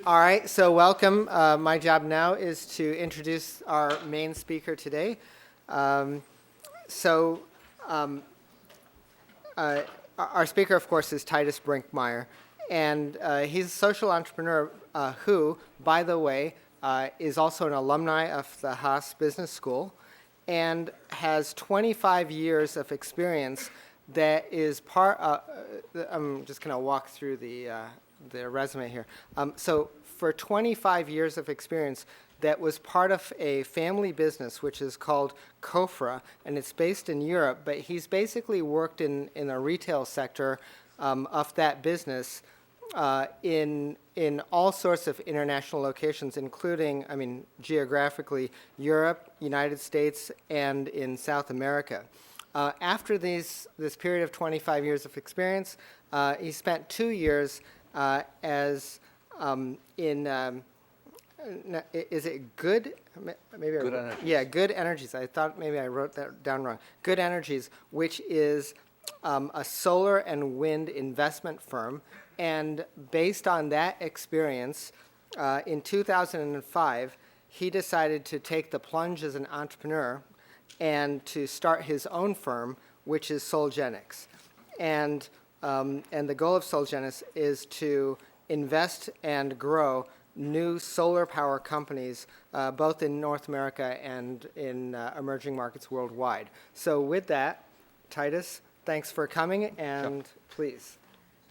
All right, so welcome. My job now is to introduce our main speaker today. Our speaker, of course, is Titus Brenninkmeijer, and he's a social entrepreneur who, by the way, is also an alumni of the Haas Business School and has 25 years of experience that is I'm just going to walk through the resume here. So for 25 years of experience, that was part of a family business which is called Kofra, and it's based in Europe, but he's basically worked in the retail sector of that business in all sorts of international locations, including, geographically, Europe, United States, and in South America. After this period of 25 years of experience, he spent 2 years is it Good? Good Energies. Yeah, Good Energies. I thought maybe I wrote that down wrong. Good Energies, which is a solar and wind investment firm. And based on that experience, in 2005, he decided to take the plunge as an entrepreneur and to start his own firm, which is Solgenix. And the goal of Solgenix is to invest and grow new solar power companies, both in North America and in emerging markets worldwide. So with that, Titus, thanks for coming, and Sure. Please.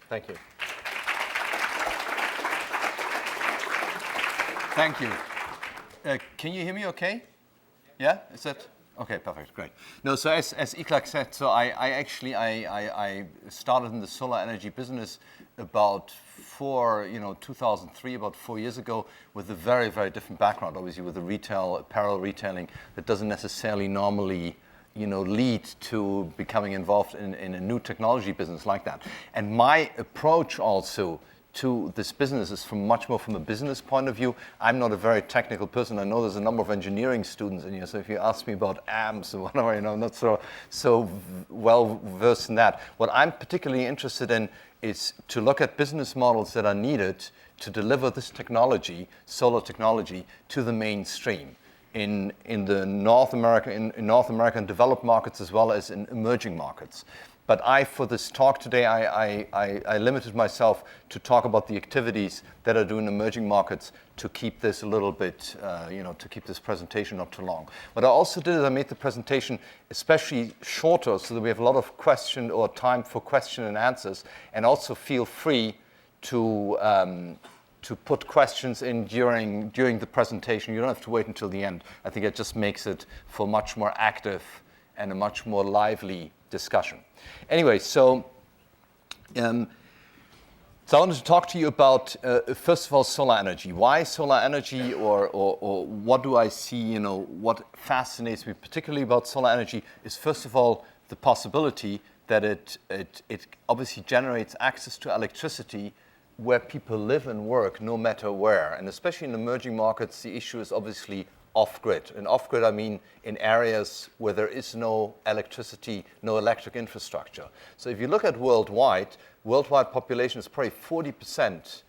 Thank you. Thank you. Can you hear me okay? Yeah? Is that? Okay, perfect, great. No, so as Iklak said, so I started in the solar energy business about 2003, about 4 years ago, with a very, very different background, obviously with the apparel retailing that doesn't necessarily normally lead to becoming involved in a new technology business like that. And my approach also to this business is much more from a business point of view. I'm not a very technical person. I know there's a number of engineering students in here, so if you ask me about amps or whatever, I'm not so well versed in that. What I'm particularly interested in is to look at business models that are needed to deliver this technology, solar technology, to the mainstream in the North American developed markets as well as in emerging markets. But for this talk today, I limited myself to talk about the activities that are done in emerging markets to keep this a little bit, to keep this presentation not too long. What I also did is I made the presentation especially shorter so that we have a lot of time for question and answers, and also feel free to put questions in during the presentation. You don't have to wait until the end. I think it just makes it for much more active and a much more lively discussion. Anyway, so I wanted to talk to you about, first of all, solar energy. Why solar energy, or what do I see, what fascinates me particularly about solar energy is, first of all, the possibility that it obviously generates access to electricity where people live and work, no matter where. And especially in emerging markets, the issue is obviously off-grid. And off-grid, I mean in areas where there is no electricity, no electric infrastructure. So if you look at worldwide population is probably 40%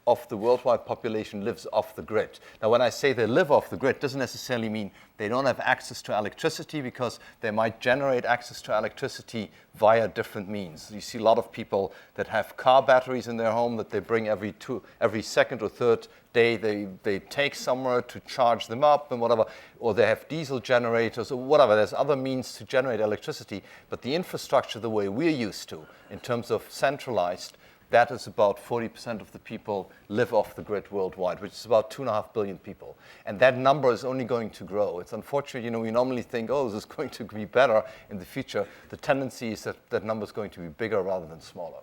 of the worldwide population lives off the grid. Now, when I say they live off the grid, doesn't necessarily mean they don't have access to electricity, because they might generate access to electricity via different means. You see a lot of people that have car batteries in their home that they bring every second or third day. They take somewhere to charge them up and whatever, or they have diesel generators or whatever. There's other means to generate electricity, but the infrastructure, the way we're used to, in terms of centralized, that is about 40% of the people live off the grid worldwide, which is about 2.5 billion people. And that number is only going to grow. It's unfortunate, we normally think, this is going to be better in the future. The tendency is that number is going to be bigger rather than smaller.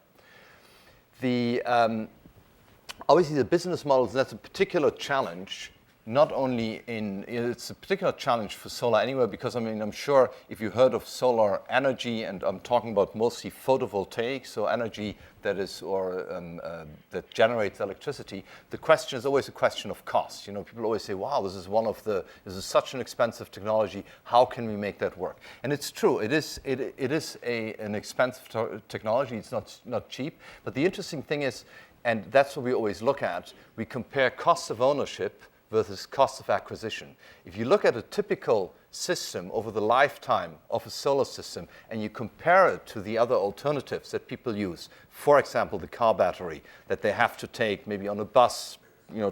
Obviously, the business models, that's a particular challenge, not only it's a particular challenge for solar anywhere, because I'm sure if you heard of solar energy, and I'm talking about mostly photovoltaic, so energy that is, that generates electricity, the question is always a question of cost. People always say, wow, this is such an expensive technology, how can we make that work? And it's true, it is an expensive technology, it's not cheap, but the interesting thing is And that's what we always look at. We compare cost of ownership versus cost of acquisition. If you look at a typical system over the lifetime of a solar system and you compare it to the other alternatives that people use, for example, the car battery that they have to take maybe on a bus,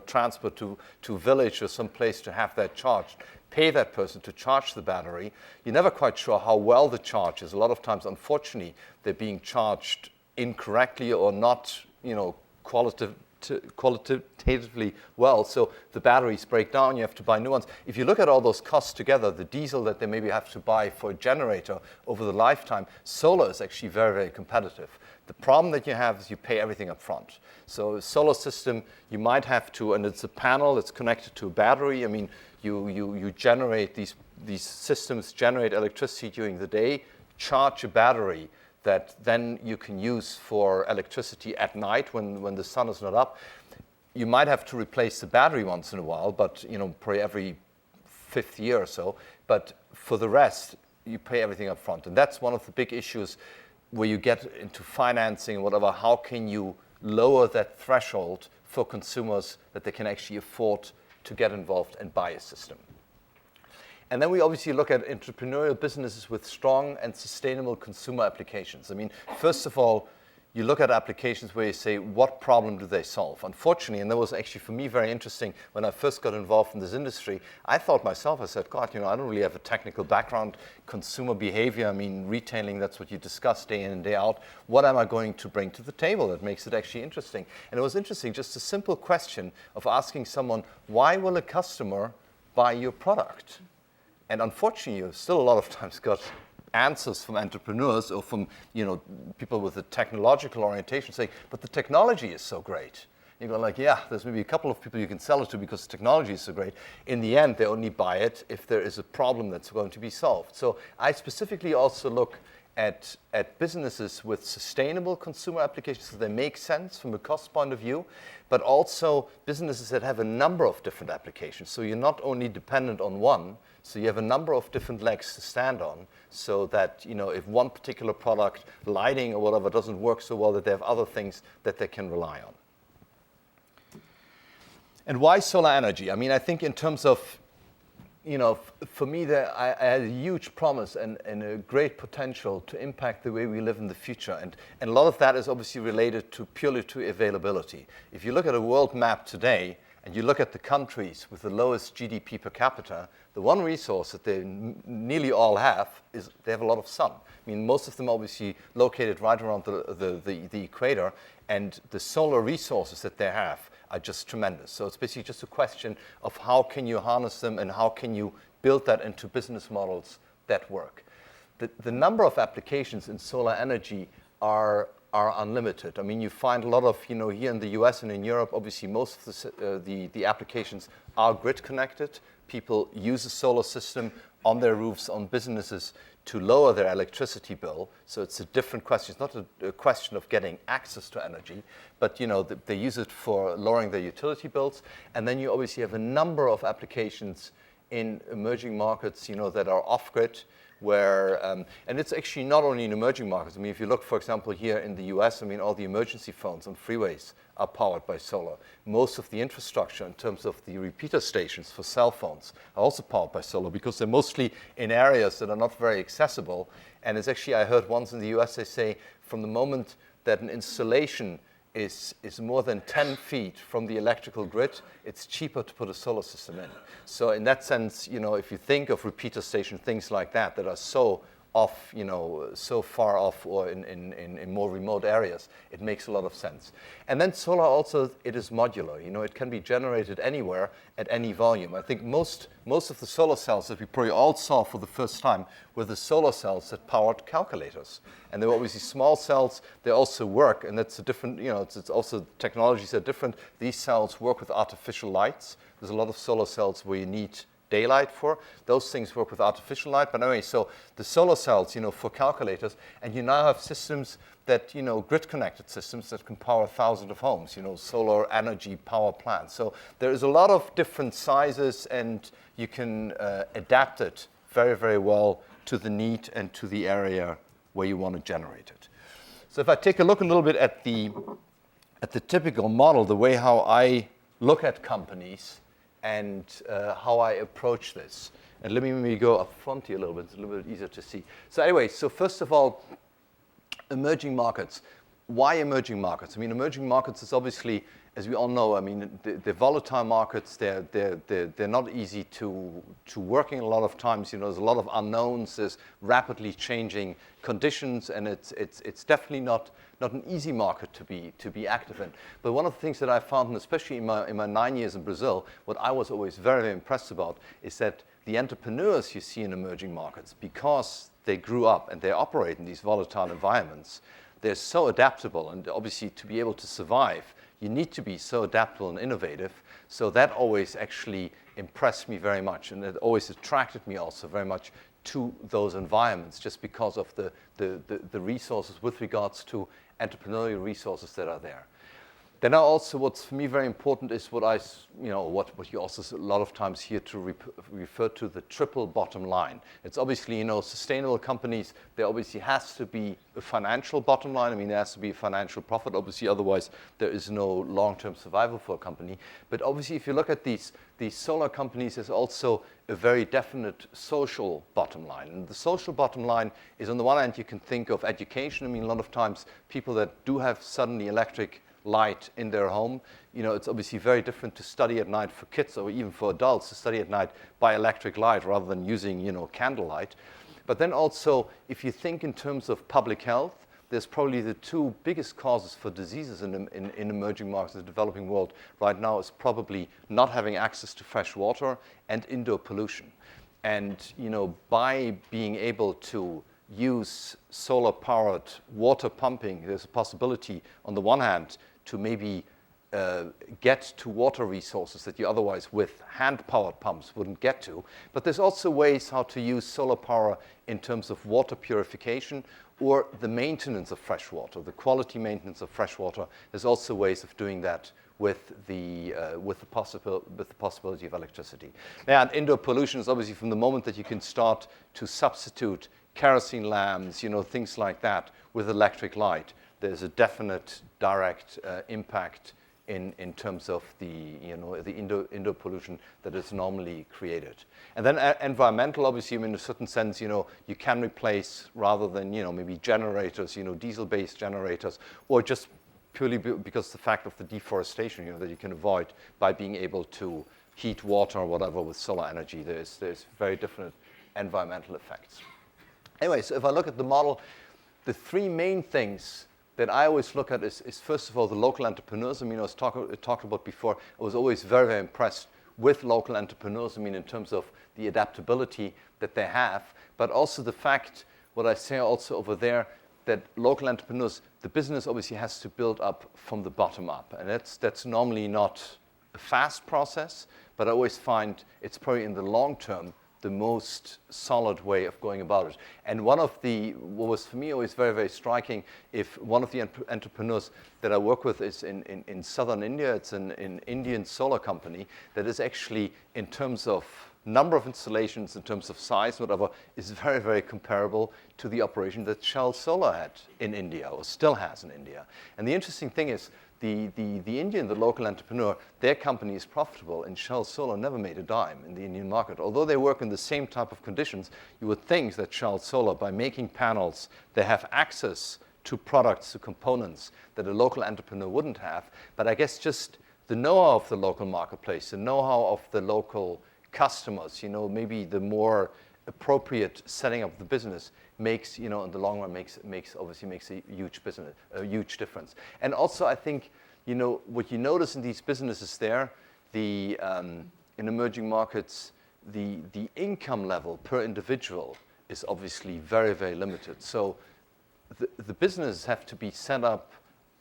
transport to a village or some place to have that charged, pay that person to charge the battery, you're never quite sure how well the charge is. A lot of times, unfortunately, they're being charged incorrectly or not, qualitatively well, so the batteries break down, you have to buy new ones. If you look at all those costs together, the diesel that they maybe have to buy for a generator over the lifetime, solar is actually very, very competitive. The problem that you have is you pay everything up front. So a solar system, you might have to, and it's a panel that's connected to a battery. I mean, you generate, these systems generate electricity during the day, charge a battery that then you can use for electricity at night when the sun is not up. You might have to replace the battery once in a while, but probably every 5th year or so. But for the rest, you pay everything up front. And that's one of the big issues where you get into financing and whatever. How can you lower that threshold for consumers that they can actually afford to get involved and buy a system? And then we obviously look at entrepreneurial businesses with strong and sustainable consumer applications. I mean, first of all, you look at applications where you say, what problem do they solve? Unfortunately, and that was actually for me very interesting when I first got involved in this industry, I thought myself, I said, God, I don't really have a technical background, consumer behavior, I mean, retailing, that's what you discuss day in and day out. What am I going to bring to the table that makes it actually interesting? And it was interesting, just a simple question of asking someone, why will a customer buy your product? And unfortunately, you've still a lot of times got answers from entrepreneurs or from people with a technological orientation saying, but the technology is so great. You go like, yeah, there's maybe a couple of people you can sell it to because the technology is so great. In the end, they only buy it if there is a problem that's going to be solved. So I specifically also look at businesses with sustainable consumer applications so they make sense from a cost point of view, but also businesses that have a number of different applications. So you're not only dependent on one, so you have a number of different legs to stand on so that, if one particular product, lighting or whatever, doesn't work so well, that they have other things that they can rely on. And why solar energy? I mean, I think in terms of, for me, I had a huge promise and a great potential to impact the way we live in the future. And a lot of that is obviously related purely to availability. If you look at a world map today, and you look at the countries with the lowest GDP per capita, the one resource that they nearly all have is they have a lot of sun. I mean, most of them obviously located right around the equator, and the solar resources that they have are just tremendous. So it's basically just a question of how can you harness them and how can you build that into business models that work. The number of applications in solar energy are unlimited. I mean, you find a lot of, here in the US and in Europe, obviously most of the applications are grid connected. People use a solar system on their roofs, on businesses to lower their electricity bill. So it's a different question. It's not a question of getting access to energy, but they use it for lowering their utility bills. And then you obviously have a number of applications in emerging markets, that are off-grid, where, and it's actually not only in emerging markets. I mean, if you look, for example, here in the US, I mean, all the emergency phones on freeways are powered by solar. Most of the infrastructure in terms of the repeater stations for cell phones are also powered by solar because they're mostly in areas that are not very accessible. And it's actually, I heard once in the US, they say from the moment that an installation is more than 10 feet from the electrical grid, it's cheaper to put a solar system in. So in that sense, if you think of repeater station, things like that are so off, so far off or in more remote areas, it makes a lot of sense. And then solar also, it is modular. It can be generated anywhere at any volume. I think most of the solar cells that we probably all saw for the first time were the solar cells that powered calculators. And they were obviously small cells. They also work, and that's a different, it's also technologies are different. These cells work with artificial lights. There's a lot of solar cells where you need daylight for. Those things work with artificial light. But anyway, so the solar cells, for calculators, and you now have systems that, grid-connected systems that can power thousands of homes, solar energy power plants. So there is a lot of different sizes, and you can adapt it very, very well to the need and to the area where you want to generate it. So if I take a look a little bit at the at the typical model, the way how I look at companies and how I approach this. And let me maybe go up front here a little bit. It's a little bit easier to see. So anyway, so first of all, emerging markets. Why emerging markets? I mean, emerging markets is obviously, as we all know, I mean, they're volatile markets. They're not easy to work in a lot of times. You know, there's a lot of unknowns. There's rapidly changing conditions, and it's definitely not an easy market to be active in. But one of the things that I found, and especially in my 9 years in Brazil, what I was always very, very impressed about is that the entrepreneurs you see in emerging markets, because they grew up and they operate in these volatile environments, they're so adaptable, and obviously to be able to survive, you need to be so adaptable and innovative. So that always actually impressed me very much, and it always attracted me also very much to those environments, just because of the resources with regards to entrepreneurial resources that are there. Then also, what's for me very important is what you also a lot of times hear to refer to the triple bottom line. It's obviously, sustainable companies, there obviously has to be a financial bottom line. I mean, there has to be financial profit, obviously, otherwise there is no long-term survival for a company. But obviously, if you look at these solar companies, there's also a very definite social bottom line. And the social bottom line is, on the one hand, you can think of education. I mean, a lot of times people that do have suddenly electric light in their home, it's obviously very different to study at night for kids or even for adults to study at night by electric light rather than using, candlelight. But then also, if you think in terms of public health, there's probably the two biggest causes for diseases in emerging markets in the developing world right now is probably not having access to fresh water and indoor pollution. And, by being able to use solar-powered water pumping, there's a possibility, on the one hand, to maybe get to water resources that you otherwise with hand-powered pumps wouldn't get to. But there's also ways how to use solar power in terms of water purification or the maintenance of fresh water, the quality maintenance of fresh water. There's also ways of doing that with the possibility of electricity. Now, and indoor pollution is obviously from the moment that you can start to substitute kerosene lamps, things like that with electric light, there's a definite direct impact in terms of the indoor pollution that is normally created. And then environmental, obviously, in a certain sense, you can replace rather than, maybe generators, diesel-based generators, or just purely because the fact of the deforestation, that you can avoid by being able to heat water or whatever with solar energy. There's very different environmental effects. Anyway, so if I look at the model, the three main things that I always look at is first of all, the local entrepreneurs. I mean, I was talked about before, I was always very, very impressed with local entrepreneurs. I mean, in terms of the adaptability that they have, but also the fact, what I say also over there, that local entrepreneurs, the business obviously has to build up from the bottom up. And that's normally not a fast process, but I always find it's probably in the long term the most solid way of going about it. And what was for me always very, very striking, if one of the entrepreneurs that I work with is in southern India, it's an Indian solar company that is actually, in terms of number of installations, in terms of size, whatever, is very, very comparable to the operation that Shell Solar had in India, or still has in India. And the interesting thing is, the Indian, the local entrepreneur, their company is profitable, and Shell Solar never made a dime in the Indian market. Although they work in the same type of conditions, you would think that Shell Solar, by making panels, they have access to products, to components that a local entrepreneur wouldn't have. But I guess just the know-how of the local marketplace, the know-how of the local customers, maybe the more appropriate setting up the business makes, in the long run, makes a huge difference. And also, I think, what you notice in these businesses there, in emerging markets, the income level per individual is obviously very, very limited. So the businesses have to be set up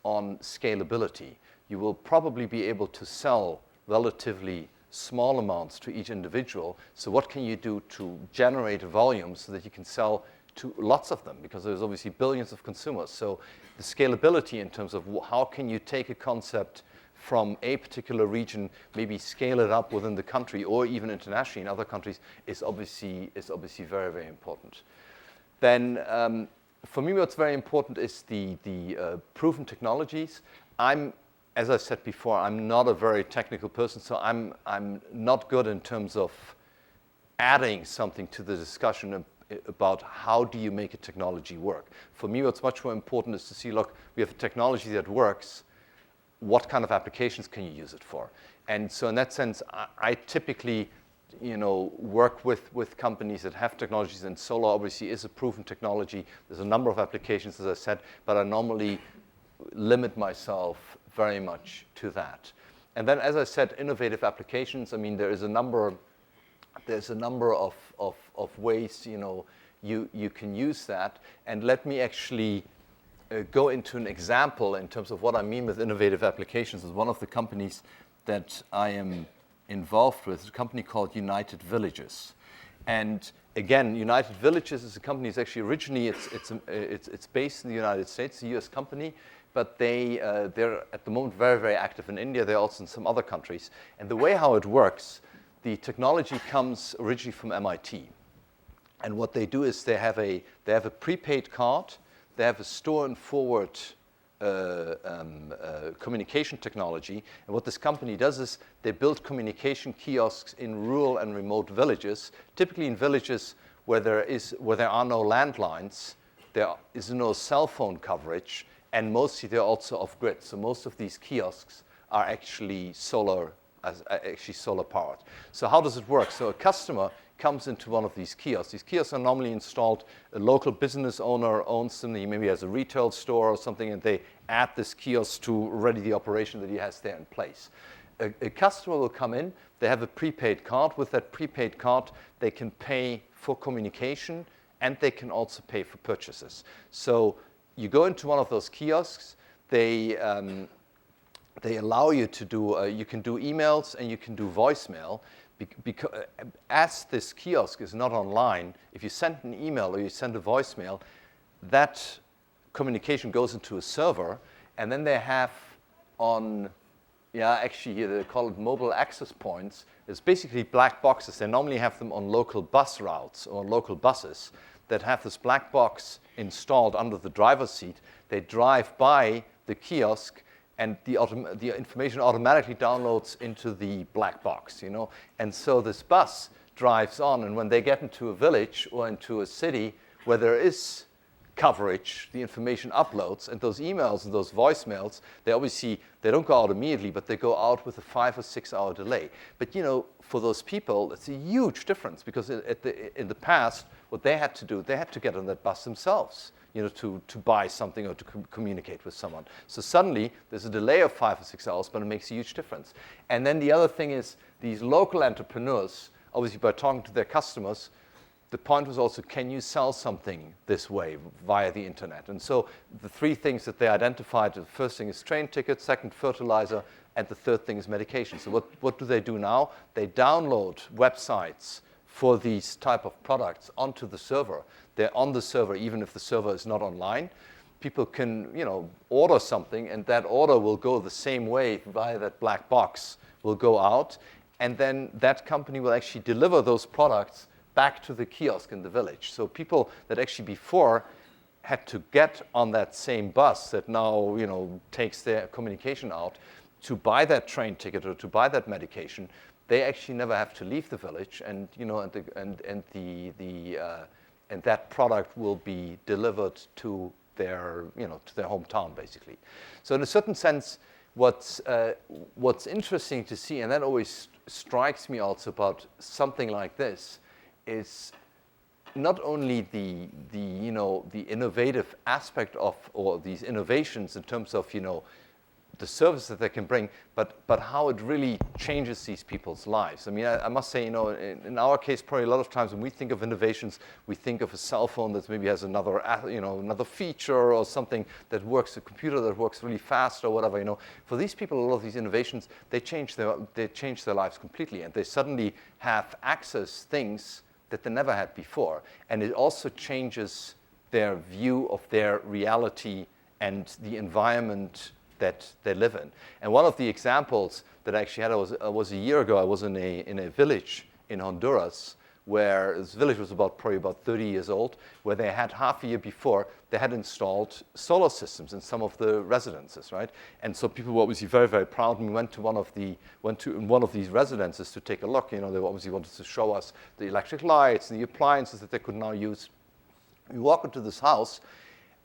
on scalability. You will probably be able to sell relatively small amounts to each individual. So what can you do to generate volume so that you can sell to lots of them? Because there's obviously billions of consumers. So the scalability in terms of how can you take a concept from a particular region, maybe scale it up within the country or even internationally in other countries is obviously very, very important. Then for me, what's very important is the proven technologies. I'm as I said before, I'm not a very technical person, so I'm not good in terms of adding something to the discussion about how do you make a technology work. For me, what's much more important is to see, look, we have a technology that works. What kind of applications can you use it for? And so in that sense, I typically work with companies that have technologies, and solar obviously is a proven technology. There's a number of applications, as I said, but I normally limit myself very much to that. And then, as I said, innovative applications. I mean, there's a number of ways you can use that. And let me actually go into an example in terms of what I mean with innovative applications. Is one of the companies that I am involved with, a company called United Villages. And again, United Villages is a company. It's actually originally it's based in the United States, a U.S. company, but they're at the moment very, very active in India. They're also in some other countries. And the way how it works, the technology comes originally from MIT. And what they do is they have a prepaid card. They have a store and forward communication technology. And what this company does is they build communication kiosks in rural and remote villages, typically in villages where there are no landlines, there is no cell phone coverage, and mostly they're also off grid. So most of these kiosks are actually solar powered. So how does it work? So a customer comes into one of these kiosks. These kiosks are normally installed. A local business owner owns them. He maybe has a retail store or something, and they add this kiosk to already the operation that he has there in place. A customer will come in. They have a prepaid card. With that prepaid card, they can pay for communication, and they can also pay for purchases. So you go into one of those kiosks. They allow you to do, you can do emails and you can do voicemail. Because as this kiosk is not online, if you send an email or you send a voicemail, that communication goes into a server, and then they have actually here they call it mobile access points. It's basically black boxes. They normally have them on local bus routes or local buses that have this black box installed under the driver's seat. They drive by the kiosk, and the information automatically downloads into the black box, And so this bus drives on, and when they get into a village or into a city where there is coverage, the information uploads, and those emails and those voicemails, they don't go out immediately, but they go out with a 5 or 6 hour delay. But for those people, it's a huge difference, because in the past, what they had to do, they had to get on that bus themselves, to buy something or to communicate with someone. So suddenly, there's a delay of 5 or 6 hours, but it makes a huge difference. And then the other thing is, these local entrepreneurs, obviously by talking to their customers, the point was also, can you sell something this way via the internet? And so the 3 things that they identified, the first thing is train tickets, second fertilizer, and the third thing is medication. So what do they do now? They download websites for these type of products onto the server. They're on the server even if the server is not online. People can order something, and that order will go the same way via that black box, will go out, and then that company will actually deliver those products back to the kiosk in the village. So people that actually before had to get on that same bus that now takes their communication out to buy that train ticket or to buy that medication, they actually never have to leave the village, and and that product will be delivered to their hometown basically. So in a certain sense, what's interesting to see, and that always strikes me also about something like this, is not only the innovative aspect of, or these innovations in terms of the service that they can bring, but how it really changes these people's lives. I mean, I must say, in our case, probably a lot of times when we think of innovations, we think of a cell phone that maybe has another feature or something that works, a computer that works really fast or whatever. For these people, a lot of these innovations, they change their lives completely, and they suddenly have access things that they never had before, and it also changes their view of their reality and the environment that they live in. And one of the examples that I actually had was a year ago. I was in a village in Honduras where this village was probably about 30 years old, where they had half a year before, they had installed solar systems in some of the residences, right? And so people were obviously very, very proud, and we went to one of these residences to take a look. They obviously wanted to show us the electric lights and the appliances that they could now use. We walk into this house,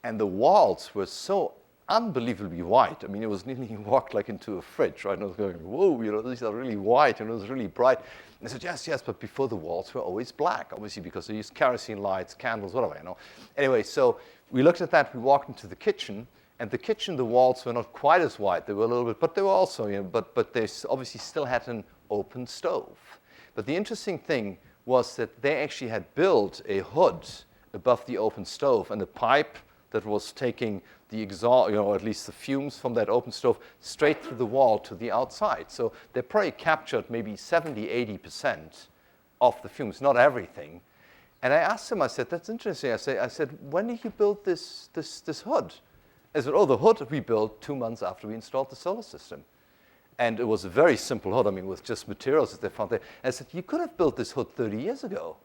and the walls were so unbelievably white. I mean, it was nearly you walked like into a fridge, right? And I was going, whoa, these are really white, and it was really bright. And I said, yes, but before the walls were always black, obviously, because they used kerosene lights, candles, whatever, Anyway, so we looked at that, we walked into the kitchen, and the walls were not quite as white. They were a little bit, but they were also, but they obviously still had an open stove. But the interesting thing was that they actually had built a hood above the open stove, and a pipe that was taking the exhaust, at least the fumes from that open stove straight through the wall to the outside. So they probably captured maybe 70, 80% of the fumes, not everything. And I asked them, I said, that's interesting. I said, when did you build this hood? I said, the hood we built 2 months after we installed the solar system. And it was a very simple hood, with just materials that they found there. And I said, you could have built this hood 30 years ago.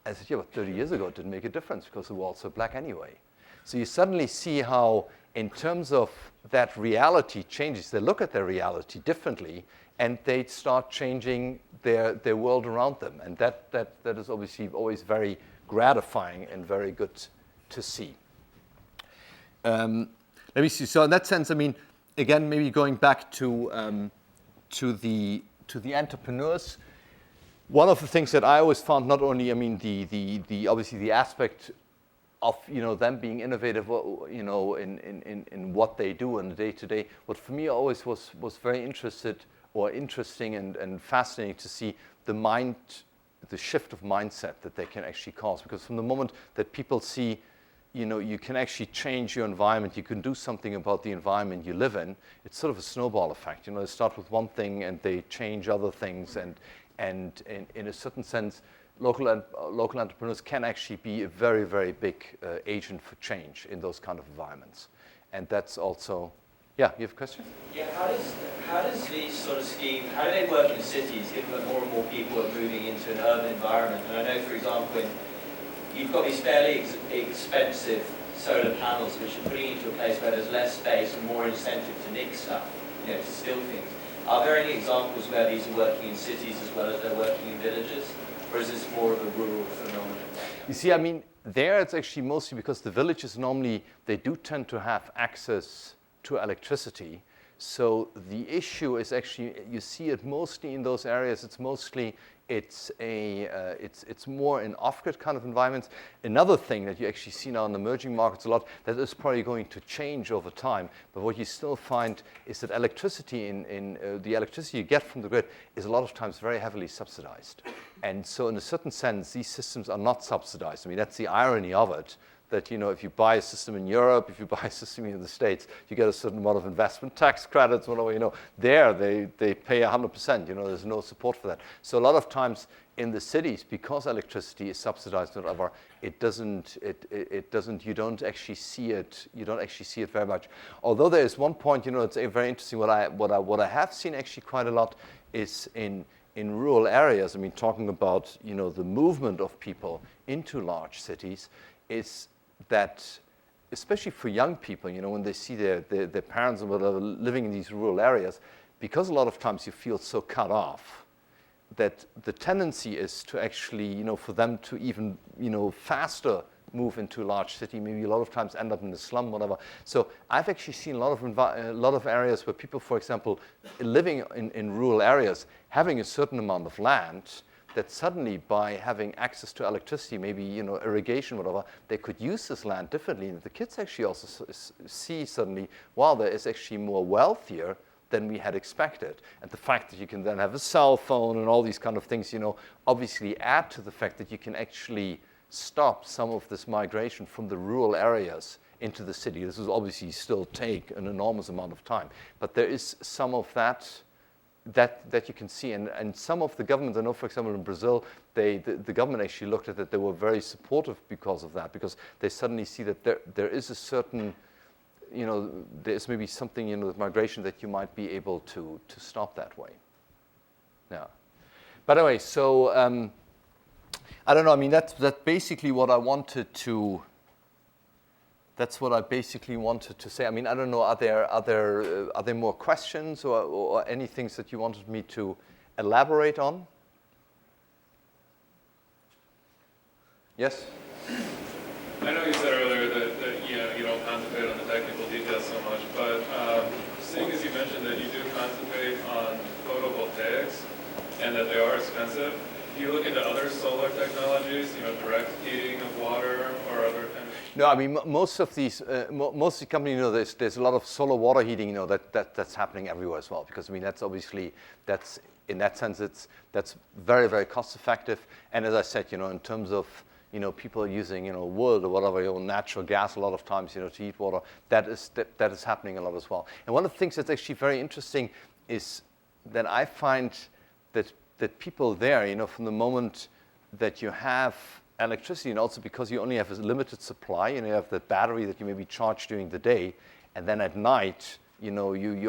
I said, but 30 years ago it didn't make a difference because the walls were black anyway. So you suddenly see how, in terms of that reality changes, they look at their reality differently, and they start changing their world around them. And that is obviously always very gratifying and very good to see. Let me see. So in that sense, again, maybe going back to the entrepreneurs. One of the things that I always found, not only, the obviously the aspect of them being innovative, in what they do in the day-to-day. What for me always was very interesting and fascinating to see the shift of mindset that they can actually cause. Because from the moment that people see, you can actually change your environment, you can do something about the environment you live in, it's sort of a snowball effect. They start with one thing and they change other things, and in a certain sense, local entrepreneurs can actually be a very, very big agent for change in those kind of environments. And that's also, yeah, you have a question? Yeah, how does these sort of schemes, how do they work in cities, given that more and more people are moving into an urban environment? And I know, for example, you've got these fairly expensive solar panels which are putting into a place where there's less space and more incentive to nick stuff, to steal things. Are there any examples where these are working in cities as well as they're working in villages? Or is this more of a rural phenomenon? You see, there it's actually mostly because the villages normally, they do tend to have access to electricity. So the issue is actually, you see it mostly in those areas, it's more in off-grid kind of environments. Another thing that you actually see now in emerging markets a lot, that is probably going to change over time, but what you still find is that electricity the electricity you get from the grid is a lot of times very heavily subsidized. And so in a certain sense, these systems are not subsidized. That's the irony of it, that if you buy a system in Europe, if you buy a system in the States, you get a certain amount of investment tax credits, whatever, there they pay 100%, there's no support for that. So a lot of times in the cities, because electricity is subsidized or whatever, you don't actually see it very much. Although there is one point, it's very interesting, what I have seen actually quite a lot is in rural areas, talking about, the movement of people into large cities, is that, especially for young people, when they see their parents or whatever living in these rural areas, because a lot of times you feel so cut off, that the tendency is to actually, for them to even, faster move into a large city, maybe a lot of times end up in the slum, whatever. So I've actually seen a lot of areas where people, for example, living in rural areas, having a certain amount of land, that suddenly by having access to electricity, maybe irrigation, whatever, they could use this land differently. And the kids actually also see suddenly, wow, there is actually more wealth here than we had expected. And the fact that you can then have a cell phone and all these kind of things, obviously add to the fact that you can actually stop some of this migration from the rural areas into the city. This will obviously still take an enormous amount of time, but there is some of that you can see, and some of the governments, I know, for example, in Brazil, the government actually looked at it. They were very supportive because of that, because they suddenly see that there is a certain, there's maybe something with migration that you might be able to stop that way. Yeah. By the way, so I don't know. I mean, that's basically what I wanted to. That's what I basically wanted to say. I mean, I don't know. Are there more questions or any things that you wanted me to elaborate on? Yes. I know you said earlier that you don't concentrate on the technical details so much, but seeing as you mentioned that you do concentrate on photovoltaics and that they are expensive, do you look into other solar technologies, direct heating of water or other kind of? No, I mean most of these, most of the companies, there's a lot of solar water heating, that's happening everywhere as well. Because I mean that's obviously in that sense that's very, very cost effective. And as I said, in terms of people are using wood or whatever, natural gas a lot of times, to heat water. That is happening a lot as well. And one of the things that's actually very interesting is that I find that people there, from the moment that you have electricity, and also because you only have a limited supply, you have the battery that you maybe charge during the day, and then at night, you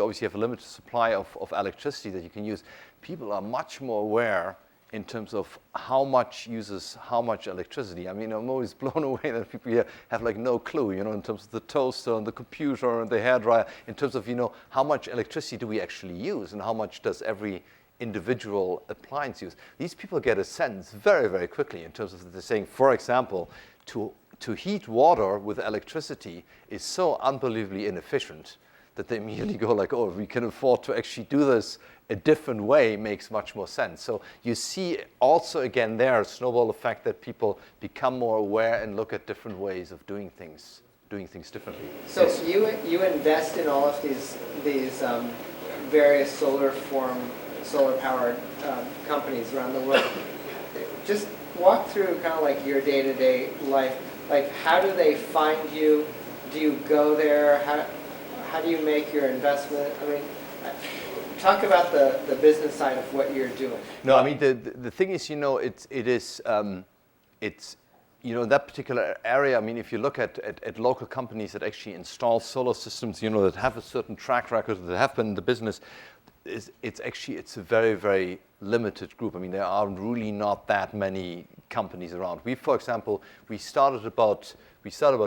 obviously have a limited supply of electricity that you can use. People are much more aware in terms of how much uses how much electricity. I mean, I'm always blown away that people here have like no clue, in terms of the toaster and the computer and the hairdryer, in terms of, how much electricity do we actually use and how much does every individual appliance use. These people get a sense very, very quickly in terms of they're saying, for example, to heat water with electricity is so unbelievably inefficient that they immediately go like, oh, we can afford to actually do this a different way makes much more sense. So you see also again there a snowball effect that people become more aware and look at different ways of doing things differently. So yes. you invest in all of these various solar powered companies around the world. Just walk through kind of like your day-to-day life. Like, how do they find you? Do you go there? How do you make your investment? I mean, talk about the business side of what you're doing. No, I mean the thing is, it's that particular area. I mean, if you look at local companies that actually install solar systems, that have a certain track record, that have been in the business, it's a very, very limited group. I mean, there are really not that many companies around. For example, we started about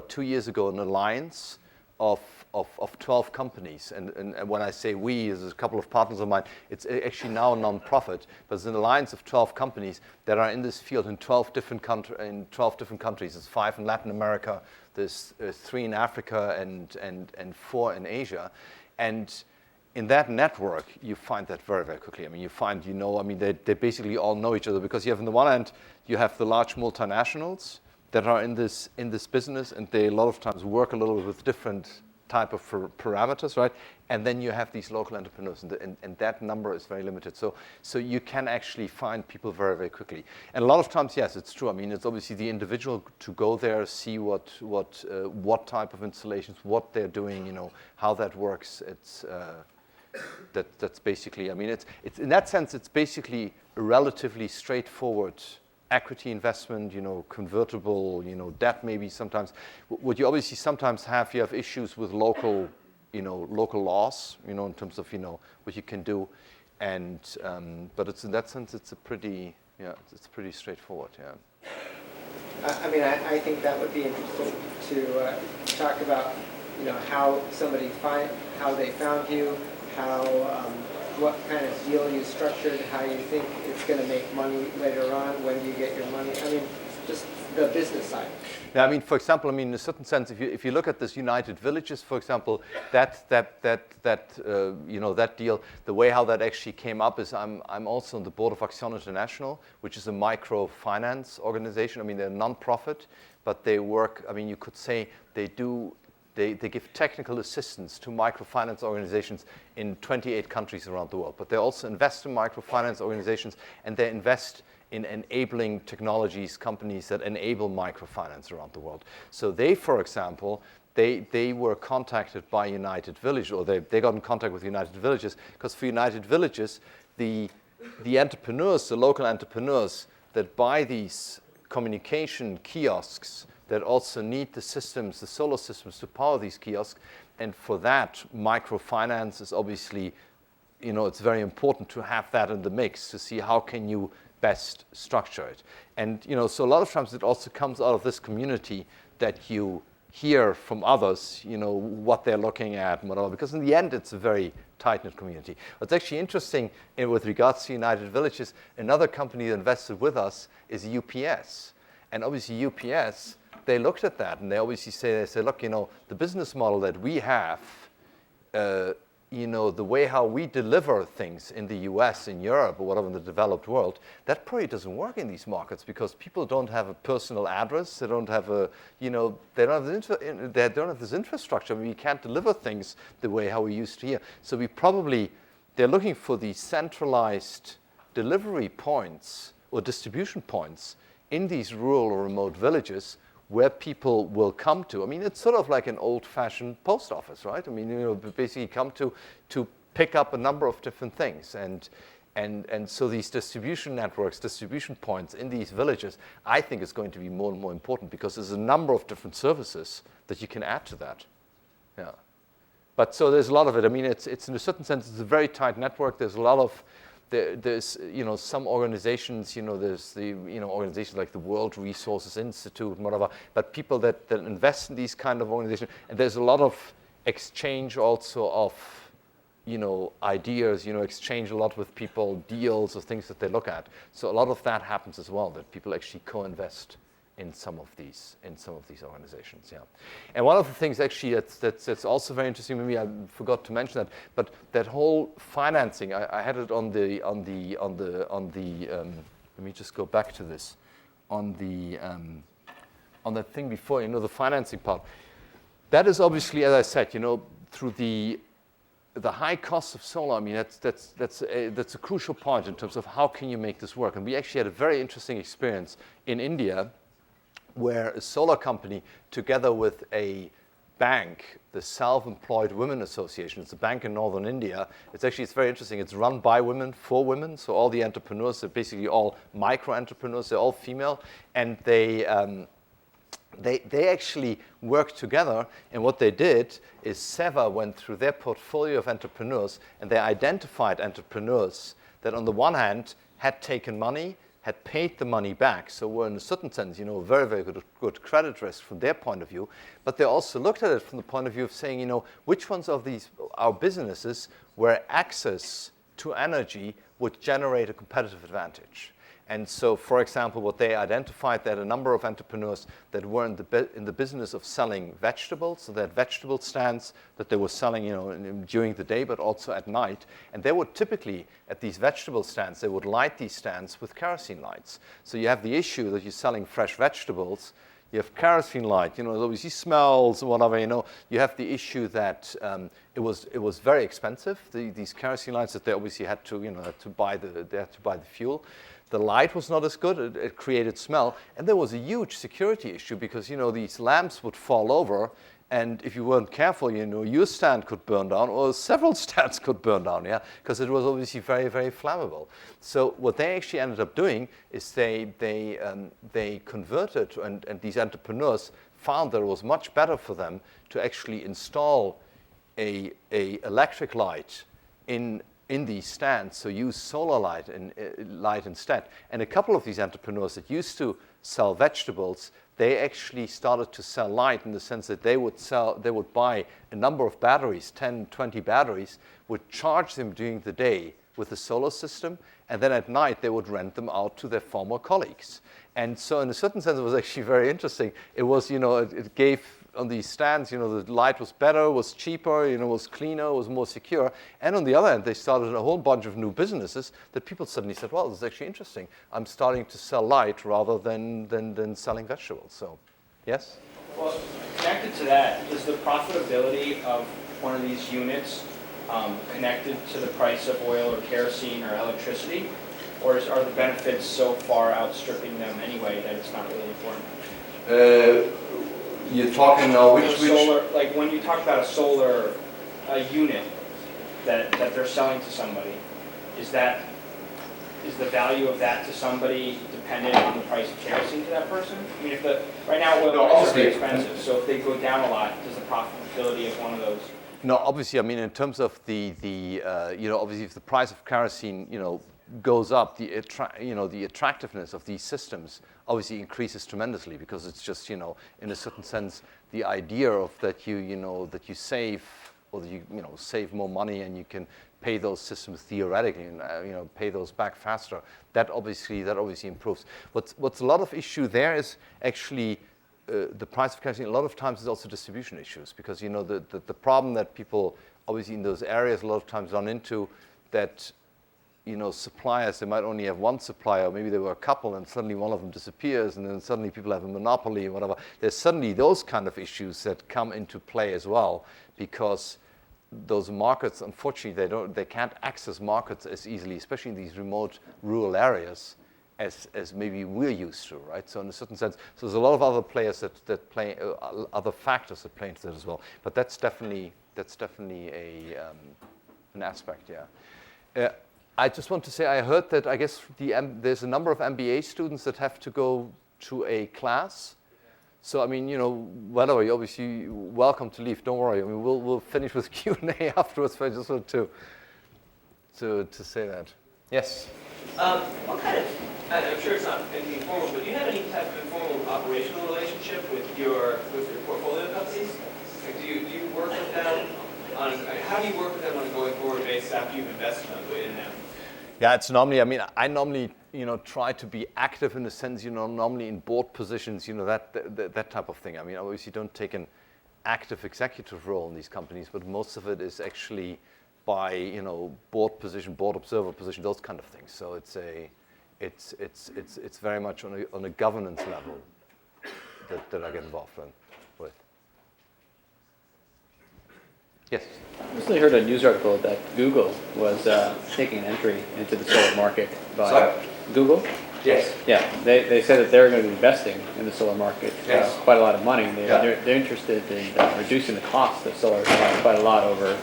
2 years ago an alliance of 12 companies, and when I say we, there's a couple of partners of mine. It's actually now a non-profit, but it's an alliance of 12 companies that are in this field in 12 different countries. There's 5 in Latin America, there's 3 in Africa, and 4 in Asia, and in that network, you find that very, very quickly. I mean, you find, they basically all know each other because you have on the one hand, you have the large multinationals that are in this business, and they a lot of times work a little with different type of parameters, right? And then you have these local entrepreneurs, and that number is very limited. So you can actually find people very, very quickly. And a lot of times, yes, it's true. I mean, it's obviously the individual to go there, see what type of installations, what they're doing, how that works. That's basically. I mean, it's in that sense, it's basically a relatively straightforward equity investment, convertible, debt maybe sometimes. What you obviously sometimes have, you have issues with local laws, in terms of, what you can do. And, but it's in that sense, it's pretty straightforward, yeah. I mean, I think that would be interesting to talk about, how how they found you, what kind of deal you structured, how you think it's going to make money later on, when do you get your money? I mean, just the business side. Yeah, I mean, for example, in a certain sense, if you look at this United Villages, for example, that deal, the way how that actually came up is I'm also on the board of Action International, which is a microfinance organization. I mean, they're a non-profit, but they work. I mean, you could say they give technical assistance to microfinance organizations in 28 countries around the world. But they also invest in microfinance organizations, and they invest in enabling technologies, companies that enable microfinance around the world. So they, for example, they were contacted by United Villages, or they got in contact with United Villages, because for United Villages, the entrepreneurs, the local entrepreneurs that buy these communication kiosks that also need the systems, the solar systems to power these kiosks. And for that, microfinance is obviously, it's very important to have that in the mix to see how can you best structure it. And so a lot of times it also comes out of this community that you hear from others, what they're looking at and whatever, because in the end it's a very tight-knit community. What's actually interesting with regards to United Villages, another company that invested with us is UPS. And obviously UPS, they looked at that and they obviously say, look, the business model that we have, the way how we deliver things in the US, in Europe, or whatever in the developed world, that probably doesn't work in these markets because people don't have a personal address. They don't have they don't have this infrastructure. I mean, we can't deliver things the way how we used to here. So they're looking for these centralized delivery points or distribution points in these rural or remote villages where people will come to. I mean, it's sort of like an old-fashioned post office, right? I mean, basically come to pick up a number of different things. And so these distribution networks, distribution points in these villages, I think is going to be more and more important because there's a number of different services that you can add to that. Yeah. But so there's a lot of it. I mean, it's in a certain sense, it's a very tight network. There's a lot of there's some organizations, there's the organizations like the World Resources Institute and whatever, but people that invest in these kind of organizations, and there's a lot of exchange also of ideas, exchange a lot with people, deals or things that they look at. So a lot of that happens as well, that people actually co-invest in some of these organizations, yeah. And one of the things actually that's also very interesting to me, I forgot to mention that, but that whole financing, I had it on the let me just go back to this, on that thing before, the financing part. That is obviously, as I said, through the high cost of solar. I mean, that's a crucial point in terms of how can you make this work. And we actually had a very interesting experience in India, where a solar company, together with a bank, the Self-Employed Women Association, it's a bank in northern India. It's very interesting. It's run by women, for women. So all the entrepreneurs are basically all micro-entrepreneurs. They're all female. And they actually worked together. And what they did is Seva went through their portfolio of entrepreneurs, and they identified entrepreneurs that on the one hand had taken money, had paid the money back, so were in a certain sense, very, very good credit risk from their point of view. But they also looked at it from the point of view of saying, which ones of these our businesses where access to energy would generate a competitive advantage. And so, for example, what they identified, that a number of entrepreneurs that were in the business of selling vegetables, so they had vegetable stands that they were selling, during the day, but also at night. And they would typically, at these vegetable stands, they would light these stands with kerosene lights. So you have the issue that you're selling fresh vegetables. You have kerosene light, there's obviously smells or whatever, You have the issue that it was very expensive. These kerosene lights that they obviously had to, to buy the fuel. The light was not as good. It created smell, and there was a huge security issue because these lamps would fall over, and if you weren't careful, your stand could burn down, or several stands could burn down, yeah, because it was obviously very, very flammable. So what they actually ended up doing is they converted, and these entrepreneurs found that it was much better for them to actually install a electric light in these stands, so use solar light instead. And a couple of these entrepreneurs that used to sell vegetables, they actually started to sell light in the sense that they would buy a number of batteries, 10, 20 batteries, would charge them during the day with the solar system, and then at night they would rent them out to their former colleagues. And so in a certain sense, it was actually very interesting. It was, it gave on these stands, the light was better, was cheaper, was cleaner, was more secure. And on the other hand, they started a whole bunch of new businesses that people suddenly said, well, this is actually interesting. I'm starting to sell light rather than selling vegetables. So, yes? Well, connected to that, is the profitability of one of these units connected to the price of oil or kerosene or electricity? Or are the benefits so far outstripping them anyway that it's not really important? You're talking now which solar, like when you talk about a solar unit that they're selling to somebody, is the value of that to somebody dependent on the price of kerosene to that person? I mean, right now oil prices are very expensive, so if they go down a lot, does the profitability of one of those? No, obviously, I mean, in terms of the obviously if the price of kerosene, goes up, the attractiveness of these systems obviously increases tremendously, because it's just, in a certain sense, the idea of that you save, or that you save more money and you can pay those systems theoretically and pay those back faster. That obviously improves. What's a lot of issue there is actually the price of kerosene. A lot of times is also distribution issues, because the problem that people obviously in those areas a lot of times run into, that suppliers, they might only have one supplier, maybe there were a couple, and suddenly one of them disappears, and then suddenly people have a monopoly and whatever. There's suddenly those kind of issues that come into play as well, because those markets, unfortunately, they can't access markets as easily, especially in these remote rural areas, as maybe we're used to, right? So in a certain sense, so there's a lot of other players that play, other factors that play into that as well. But that's definitely an aspect, yeah. I just want to say, I heard that I guess there's a number of MBA students that have to go to a class. So I mean, whatever, you're obviously welcome to leave. Don't worry. I mean, we'll finish with Q&A afterwards. But I just want to say that. Yes. What kind of, I'm sure it's not anything formal, but do you have any type of informal operational relationship with your portfolio companies? Like, do you work with them how do you work with them on a going forward basis after you've invested in them? Yeah, it's normally, I normally, try to be active in the sense, normally in board positions, that type of thing. I mean, obviously don't take an active executive role in these companies, but most of it is actually by, board position, board observer position, those kind of things. So it's very much on a governance level that I get involved with. Yes. I recently heard a news article that Google was taking an entry into the solar market by Sorry? Google. Yes. Yeah, they said that they're going to be investing in the solar market quite a lot of money. They're interested in reducing the cost of solar quite a lot over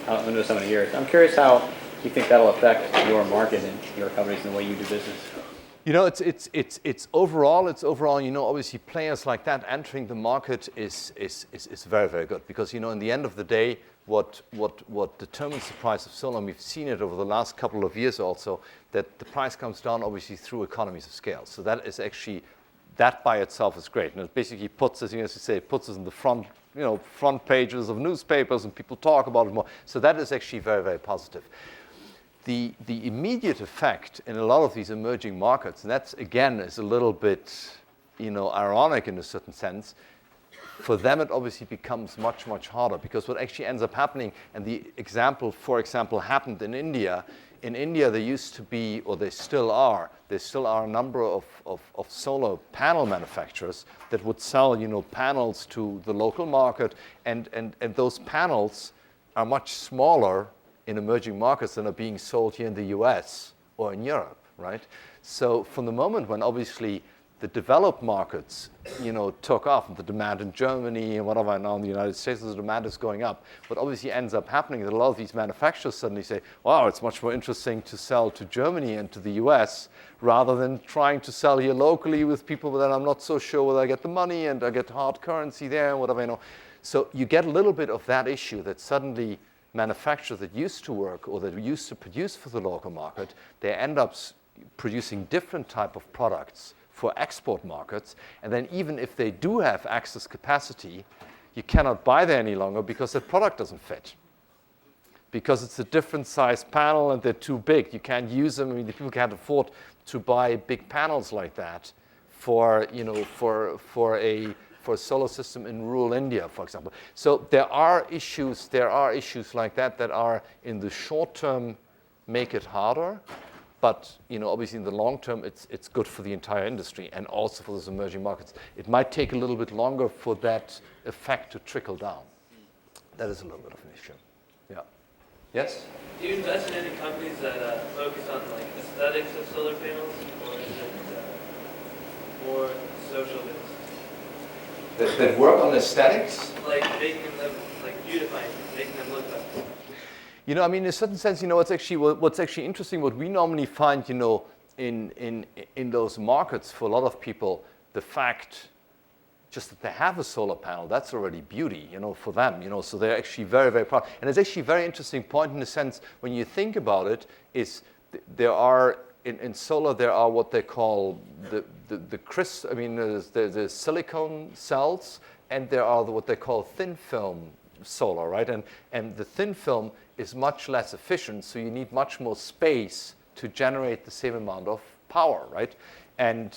so many years. I'm curious how you think that'll affect your market and your companies and the way you do business. It's overall, obviously players like that entering the market is very, very good, because, in the end of the day, what determines the price of solar, and we've seen it over the last couple of years also, that the price comes down obviously through economies of scale. So that is actually, that by itself is great. And it basically puts us, as you say, puts us in the front pages of newspapers, and people talk about it more. So that is actually very, very positive. The immediate effect in a lot of these emerging markets, and that's, again, is a little bit, ironic in a certain sense, for them it obviously becomes much, much harder, because what actually ends up happening, and for example, happened in India. In India, there used to be, or there still are a number of solar panel manufacturers that would sell, panels to the local market, and those panels are much smaller in emerging markets than are being sold here in the US or in Europe, right? So from the moment when obviously the developed markets, took off, and the demand in Germany and whatever, now in the United States, the demand is going up. What obviously ends up happening is that a lot of these manufacturers suddenly say, wow, it's much more interesting to sell to Germany and to the US rather than trying to sell here locally with people that I'm not so sure whether I get the money and I get hard currency there and whatever, So you get a little bit of that issue that suddenly manufacturers that used to work or that used to produce for the local market, they end up producing different type of products for export markets. And then even if they do have excess capacity, you cannot buy there any longer because the product doesn't fit. Because it's a different size panel and they're too big. You can't use them. I mean, the people can't afford to buy big panels like that for a solar system in rural India, for example. So there are issues like that are in the short term make it harder, but obviously in the long term it's good for the entire industry and also for those emerging markets. It might take a little bit longer for that effect to trickle down. That is a little bit of an issue. Yeah. Yes? Do you invest in any companies that focus on like aesthetics of solar panels, or is it more social based? That work on aesthetics? Like making them, like beautifying, making them look better. In a certain sense, what's actually interesting, what we normally find, in those markets for a lot of people, the fact just that they have a solar panel, that's already beauty, for them, so they're actually very, very proud. And it's actually a very interesting point in the sense, when you think about it, is there are in solar there are what they call the silicon cells, and there are what they call thin film solar, right? And the thin film is much less efficient, so you need much more space to generate the same amount of power, right? And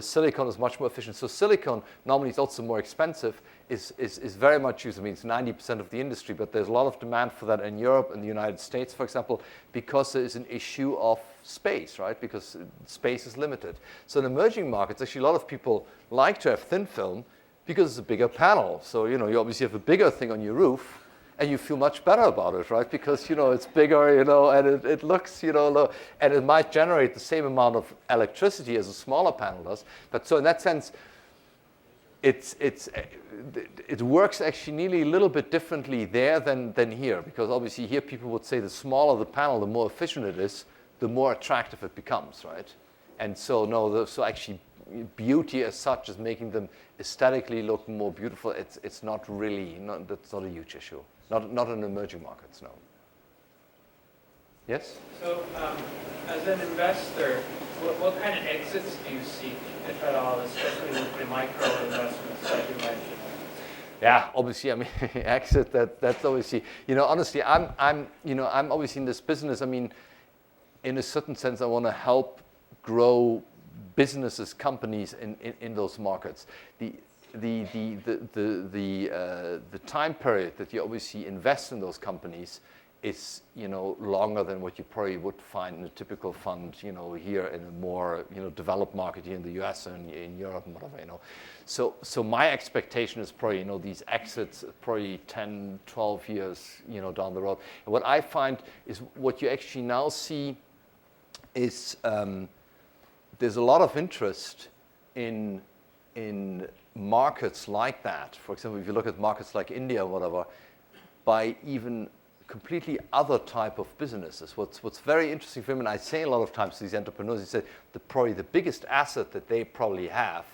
silicon is much more efficient. So silicon, normally it's also more expensive, is very much used. I mean, it's 90% of the industry, but there's a lot of demand for that in Europe and the United States, for example, because there is an issue of space, right? Because space is limited. So in emerging markets, actually a lot of people like to have thin film because it's a bigger panel. So, you obviously have a bigger thing on your roof, and you feel much better about it, right? Because, it's bigger, and it looks, and it might generate the same amount of electricity as a smaller panel does. But so in that sense, it works actually nearly a little bit differently there than here, because obviously here people would say the smaller the panel, the more efficient it is, the more attractive it becomes, right? And so so actually beauty as such is making them aesthetically look more beautiful. It's not really, that's not a huge issue. Not in emerging markets, no. Yes? So, as an investor, what kind of exits do you seek, if at all, especially with the micro investments that you mentioned? Yeah, obviously, I mean, exit. That's obviously, honestly, I'm obviously in this business. I mean, in a certain sense, I want to help grow businesses, companies in those markets. The time period that you obviously invest in those companies is longer than what you probably would find in a typical fund here in a more developed market here in the US and in Europe and whatever. So my expectation is probably these exits probably 10, 12 years down the road. And what I find is what you actually now see is there's a lot of interest in markets like that. For example, if you look at markets like India or whatever, by even completely other type of businesses. What's very interesting for him, and I say a lot of times to these entrepreneurs, he said probably the biggest asset that they probably have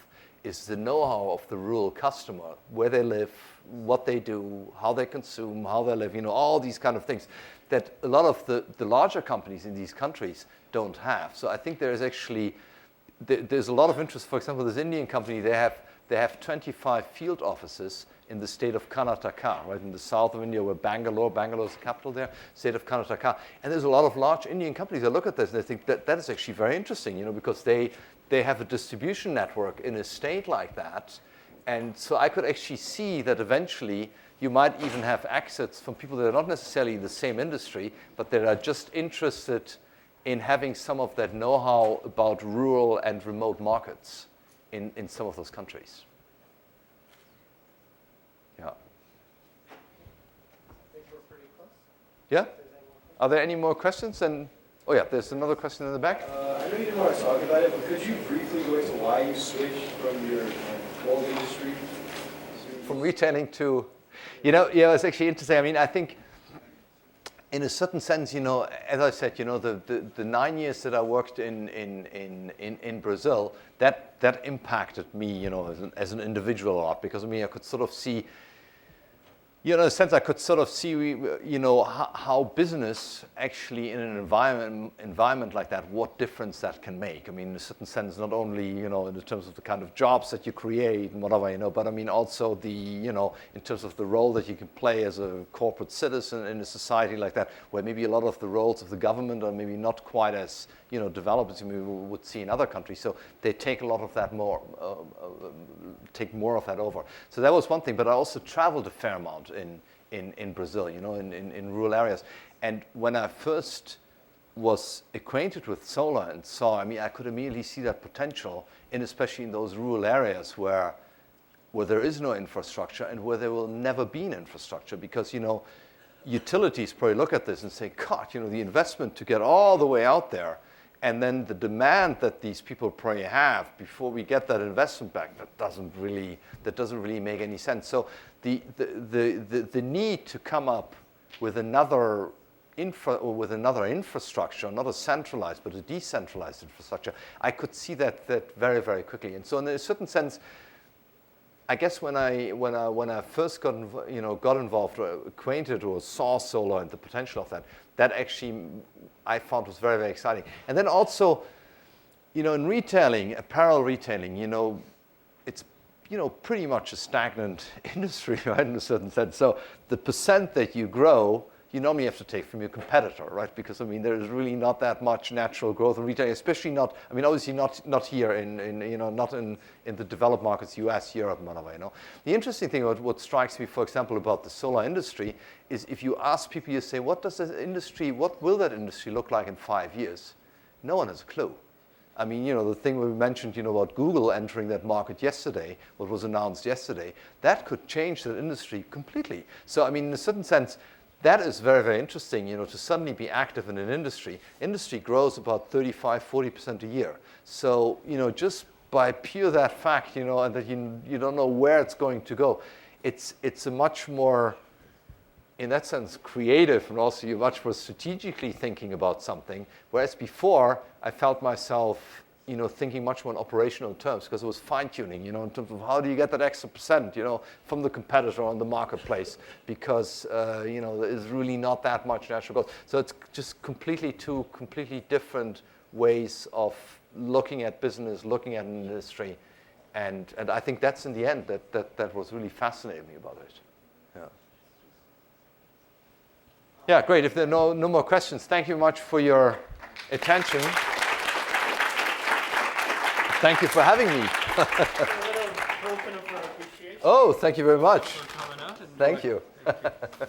is the know-how of the rural customer, where they live, what they do, how they consume, how they live, all these kind of things that a lot of the larger companies in these countries don't have. So I think there is actually, there's a lot of interest. For example, this Indian company, they have 25 field offices in the state of Karnataka, right in the south of India, where Bangalore is the capital there, state of Karnataka. And there's a lot of large Indian companies that look at this and they think that is actually very interesting, because they have a distribution network in a state like that. And so I could actually see that eventually you might even have exits from people that are not necessarily in the same industry, but that are just interested in having some of that know-how about rural and remote markets in some of those countries. Yeah. I think we're pretty close. Yeah? Are there any more questions? And oh yeah, there's another question in the back. I know you didn't want to talk about it, but could you briefly go into why you switched from your old industry from retailing to, it's actually interesting. I mean, I think in a certain sense, as I said, the 9 years that I worked in Brazil, that impacted me, as an individual a lot, because I could sort of see, in a sense, I could sort of see, how business actually in an environment like that, what difference that can make. I mean, in a certain sense, not only, in terms of the kind of jobs that you create and whatever, but I mean also in terms of the role that you can play as a corporate citizen in a society like that, where maybe a lot of the roles of the government are maybe not quite as, developed as we would see in other countries. So they take a lot of that take more of that over. So that was one thing, but I also traveled a fair amount in Brazil, in rural areas. And when I first was acquainted with solar and saw, I could immediately see that potential, especially in those rural areas where there is no infrastructure and where there will never be an infrastructure, because, utilities probably look at this and say, God, the investment to get all the way out there, and then the demand that these people probably have before we get that investment back, that doesn't really make any sense. So the need to come up with another infrastructure, not a centralized but a decentralized infrastructure, I could see that very, very quickly. And so in a certain sense, I guess when I first got involved or acquainted or saw solar and the potential of that actually I found was very, very exciting. And then also, in retailing, apparel retailing, it's pretty much a stagnant industry, right, in a certain sense. So the percent that you grow, you normally have to take from your competitor, right? Because there's really not that much natural growth in retail, especially not. Obviously not here not in the developed markets, U.S., Europe, and other way. The interesting thing about what strikes me, for example, about the solar industry is if you ask people, you say, what will that industry look like in 5 years? No one has a clue. The thing we mentioned, about Google entering that market yesterday, what was announced yesterday, that could change that industry completely. So, in a certain sense, that is very, very interesting, to suddenly be active in an industry. Industry grows about 35-40% a year. So, just by pure that fact, and that you don't know where it's going to go, it's a much more, in that sense, creative, and also you're much more strategically thinking about something. Whereas before, I felt myself, thinking much more in operational terms because it was fine-tuning, in terms of how do you get that extra percent, from the competitor on the marketplace because, there is really not that much natural growth. So it's just two completely different ways of looking at business, looking at an industry. And I think that's in the end that was really fascinating me about it. Yeah. Yeah, great. If there are no more questions, thank you much for your attention. Thank you for having me. A little token of our appreciation. Oh, thank you very much. For coming out. Thank you. Thank you.